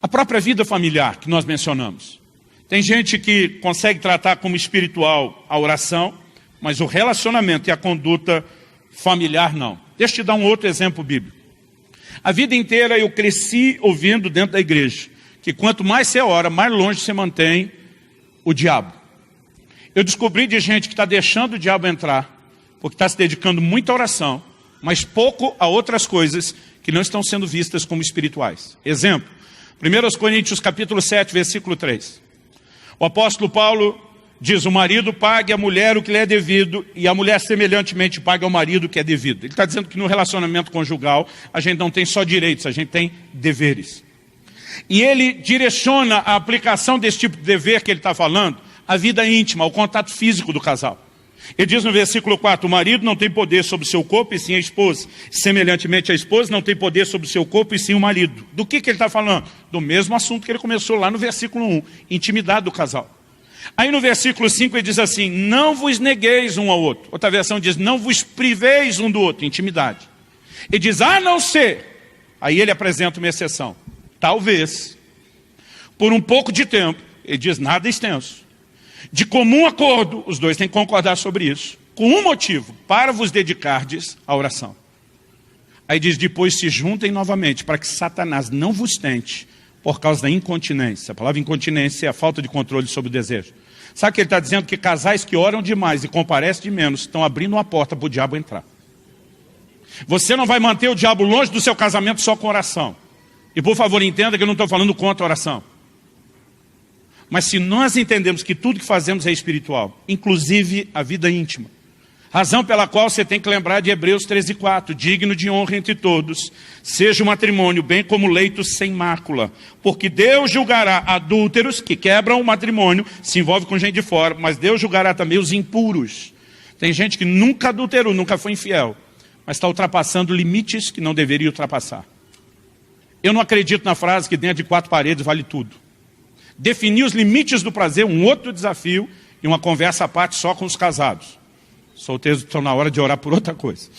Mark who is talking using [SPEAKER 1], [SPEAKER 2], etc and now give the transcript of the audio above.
[SPEAKER 1] A própria vida familiar que nós mencionamos. Tem gente que consegue tratar como espiritual a oração, mas o relacionamento e a conduta familiar não. Deixa eu te dar um outro exemplo bíblico. A vida inteira eu cresci ouvindo dentro da igreja que quanto mais você ora, mais longe você mantém o diabo. Eu descobri de gente que está deixando o diabo entrar, porque está se dedicando muito à oração, mas pouco a outras coisas que não estão sendo vistas como espirituais. Exemplo, 1 Coríntios capítulo 7, versículo 3. O apóstolo Paulo diz, o marido pague à mulher o que lhe é devido, e a mulher semelhantemente pague ao marido o que é devido. Ele está dizendo que no relacionamento conjugal, a gente não tem só direitos, a gente tem deveres. E ele direciona a aplicação desse tipo de dever que ele está falando, à vida íntima, ao contato físico do casal. Ele diz no versículo 4, o marido não tem poder sobre o seu corpo e sim a esposa. Semelhantemente, a esposa não tem poder sobre o seu corpo e sim o marido. Do que ele está falando? Do mesmo assunto que ele começou lá no versículo 1, intimidade do casal. Aí no versículo 5 ele diz assim, não vos negueis um ao outro. Outra versão diz, não vos priveis um do outro, intimidade. Ele diz, a não ser, aí ele apresenta uma exceção. Talvez, por um pouco de tempo, ele diz nada extenso. De comum acordo, os dois têm que concordar sobre isso, com um motivo, para vos dedicardes à oração. Aí diz, depois se juntem novamente, para que Satanás não vos tente, por causa da incontinência. A palavra incontinência é a falta de controle sobre o desejo. Sabe que ele está dizendo? Que casais que oram demais e comparecem de menos, estão abrindo uma porta para o diabo entrar. Você não vai manter o diabo longe do seu casamento só com oração. E por favor, entenda que eu não estou falando contra a oração. Mas se nós entendemos que tudo que fazemos é espiritual, inclusive a vida íntima, razão pela qual você tem que lembrar de Hebreus 13:4, digno de honra entre todos, seja o matrimônio bem como leito sem mácula, porque Deus julgará adúlteros que quebram o matrimônio, se envolve com gente de fora, mas Deus julgará também os impuros. Tem gente que nunca adulterou, nunca foi infiel, mas está ultrapassando limites que não deveria ultrapassar. Eu não acredito na frase que dentro de 4 paredes vale tudo. Definir os limites do prazer, um outro desafio, e uma conversa à parte só com os casados. Solteiros estão na hora de orar por outra coisa.